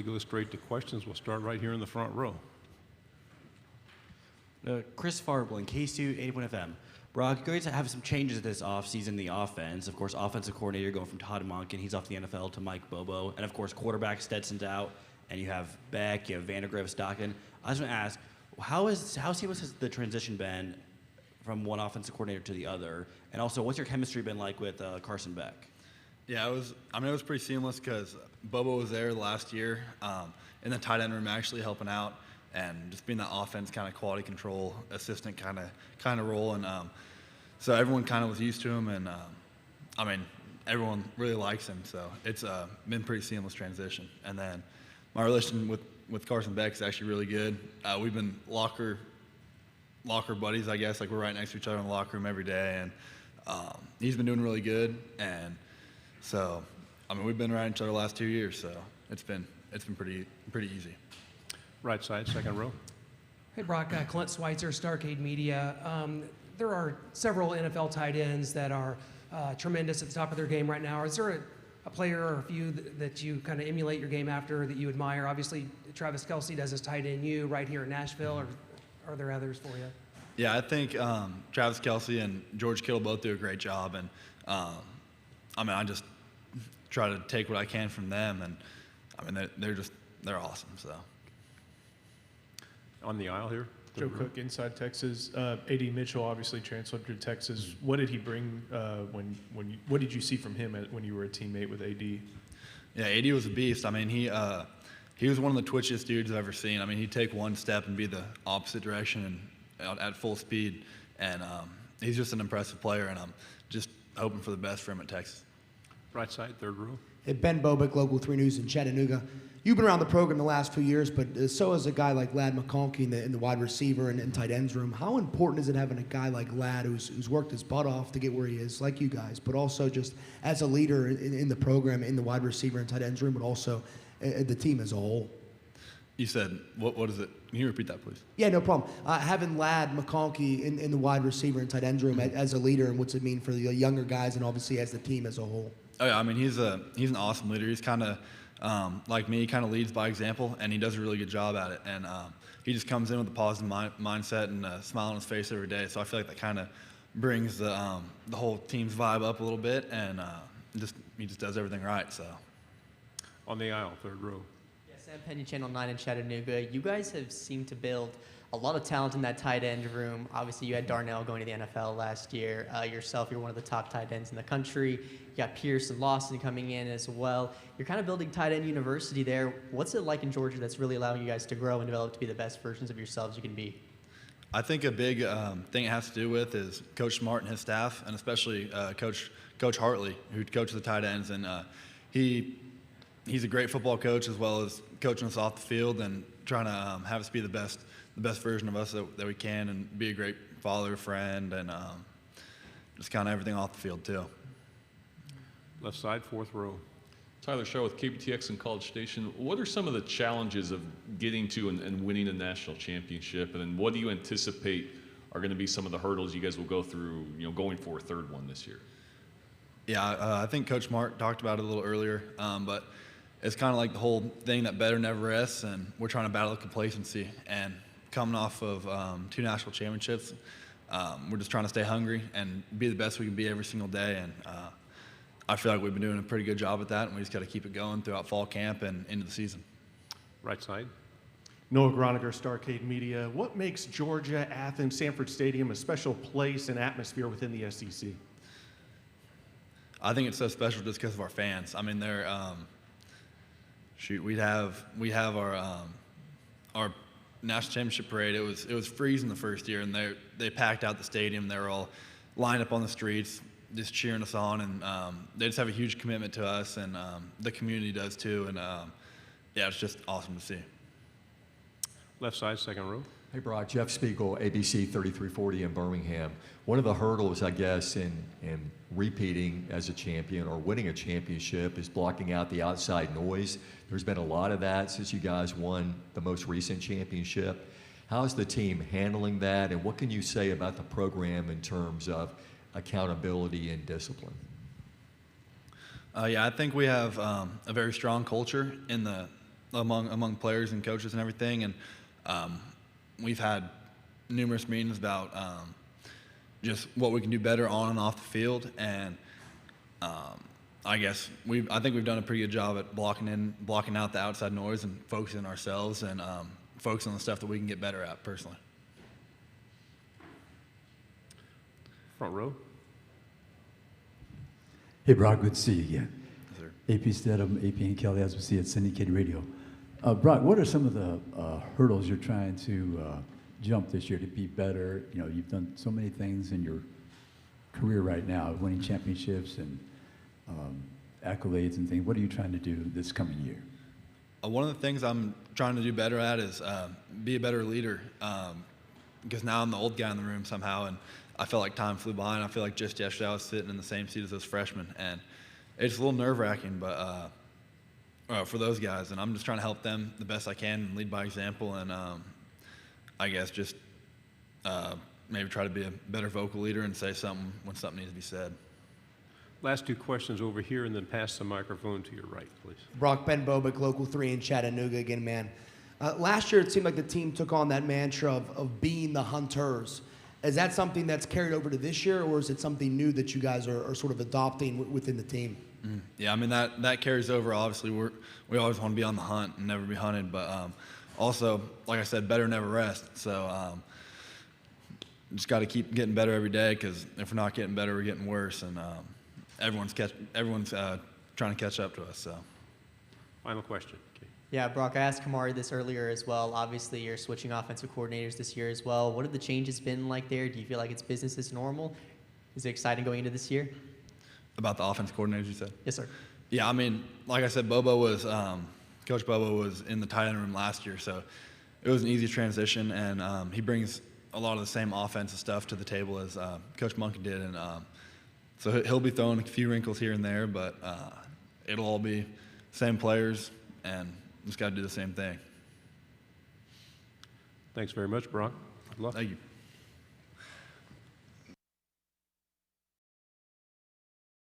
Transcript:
Go straight to questions. We'll start right here in the front row. Chris Farbling, KC 81 FM. Brock, you guys have some changes this offseason in the offense. Of course, offensive coordinator going from Todd Monken, he's off the NFL, to Mike Bobo. And, of course, quarterback Stetson's out. And you have Beck, you have Vandergriff, Stockton. I was going to ask, how seamless has the transition been from one offensive coordinator to the other? And also, what's your chemistry been like with Carson Beck? Yeah, it was pretty seamless because Bobo was there last year in the tight end room actually helping out and just being that offense kind of quality control assistant kind of role. And so everyone kind of was used to him. And, everyone really likes him. So it's been pretty seamless transition. And then my relation with Carson Beck is actually really good. We've been locker buddies, I guess. Like, we're right next to each other in the locker room every day. And he's been doing really good. And so, we've been around each other the last 2 years, so it's been pretty easy. Right side, second row. Hey, Brock, Clint Schweitzer, Starcade Media. There are several NFL tight ends that are tremendous at the top of their game right now. Is there a player or a few that you kind of emulate your game after that you admire? Obviously, Travis Kelce does his tight end you right here in Nashville, or are there others for you? Yeah, I think Travis Kelce and George Kittle both do a great job, and I just try to take what I can from them, and they're awesome. So on the aisle here, Joe Cook, Inside Texas. A.D. Mitchell obviously transferred to Texas. What did he bring? What did you see from him when you were a teammate with A.D.? Yeah, A.D. was a beast. He was one of the twitchiest dudes I've ever seen. He'd take one step and be the opposite direction and at full speed, and he's just an impressive player, and I'm just hoping for the best for him at Texas. Right side, third row. Hey, Ben Bobick, Local 3 News in Chattanooga. You've been around the program the last few years, but so has a guy like Ladd McConkey in the wide receiver and tight ends room. How important is it having a guy like Ladd who's worked his butt off to get where he is, like you guys, but also just as a leader in the program, in the wide receiver and tight ends room, but also the team as a whole? You said, what is it? Can you repeat that, please? Yeah, no problem. Having Ladd McConkey in the wide receiver and tight ends room as a leader, and what's it mean for the younger guys and obviously as the team as a whole? Oh, yeah, he's an awesome leader. He's kind of like me, he kind of leads by example, and he does a really good job at it. And he just comes in with a positive mindset and a smile on his face every day. So I feel like that kind of brings the whole team's vibe up a little bit, and he just does everything right. So on the aisle, third row. Yeah, Sam Penny, Channel 9 in Chattanooga. You guys have seemed to build a lot of talent in that tight end room. Obviously, you had Darnell going to the NFL last year. Yourself, you're one of the top tight ends in the country. You got Pierce and Lawson coming in as well. You're kind of building tight end university there. What's it like in Georgia that's really allowing you guys to grow and develop to be the best versions of yourselves you can be? I think a big thing it has to do with is Coach Smart and his staff, and especially Coach Hartley, who coaches the tight ends. And he's a great football coach, as well as coaching us off the field and trying to have us be the best version of us that we can, and be a great father, friend, and just kind of everything off the field too. Left side, fourth row. Tyler Shaw with KBTX and College Station. What are some of the challenges of getting to and winning a national championship? And then what do you anticipate are going to be some of the hurdles you guys will go through, going for a third one this year? Yeah, I think Coach Smart talked about it a little earlier, but it's kind of like the whole thing that better never rests, and we're trying to battle complacency. And coming off of 2 national championships, we're just trying to stay hungry and be the best we can be every single day. And I feel like we've been doing a pretty good job at that, and we just got to keep it going throughout fall camp and into the season. Right side. Noah Groniger, Starcade Media. What makes Georgia, Athens, Sanford Stadium a special place and atmosphere within the SEC? I think it's so special just because of our fans. They're we have our national championship parade. It was freezing the first year, and they packed out the stadium. They were all lined up on the streets, just cheering us on, and they just have a huge commitment to us, and the community does too. And yeah, it's just awesome to see. Left side, second row. Hey, Brock. Jeff Spiegel, ABC 3340 in Birmingham. One of the hurdles, I guess, in repeating as a champion or winning a championship is blocking out the outside noise. There's been a lot of that since you guys won the most recent championship. How's the team handling that, and what can you say about the program in terms of accountability and discipline? Yeah, I think we have a very strong culture in the among players and coaches and everything. And we've had numerous meetings about just what we can do better on and off the field. And I think we've done a pretty good job at blocking out the outside noise and focusing on ourselves and focusing on the stuff that we can get better at personally. Front row. Hey, Brock, good to see you again. Yes, sir. AP Stedham, AP and Kelly, as we see at Syndicated Radio. Brock, what are some of the hurdles you're trying to jump this year to be better? You know, you've done so many things in your career right now, winning championships and accolades and things. What are you trying to do this coming year? One of the things I'm trying to do better at is be a better leader, because now I'm the old guy in the room somehow, and I feel like time flew by, and I feel like just yesterday I was sitting in the same seat as those freshmen, and it's a little nerve-wracking, but for those guys, and I'm just trying to help them the best I can and lead by example, and I guess just maybe try to be a better vocal leader and say something when something needs to be said. Last two questions over here, and then pass the microphone to your right, please. Brock, Ben Bobick, Local 3 in Chattanooga again, man. Last year, it seemed like the team took on that mantra of being the hunters. Is that something that's carried over to this year, or is it something new that you guys are sort of adopting within the team? Yeah, I mean, that carries over. Obviously, we always want to be on the hunt and never be hunted, but also, like I said, better never rest. So just got to keep getting better every day, because if we're not getting better, we're getting worse, and everyone's trying to catch up to us. So, Final question. Okay. Yeah, Brock, I asked Kamari this earlier as well. Obviously, you're switching offensive coordinators this year as well. What have the changes been like there? Do you feel like it's business as normal? Is it exciting going into this year? about the offense coordinators, you said? Yes, sir. Yeah, I mean, like I said, Coach Bobo was in the tight end room last year, so it was an easy transition, and he brings a lot of the same offensive stuff to the table as Coach Monkey did, and so he'll be throwing a few wrinkles here and there, but it'll all be same players, and just got to do the same thing. Thanks very much, Brock. Good luck. Thank you.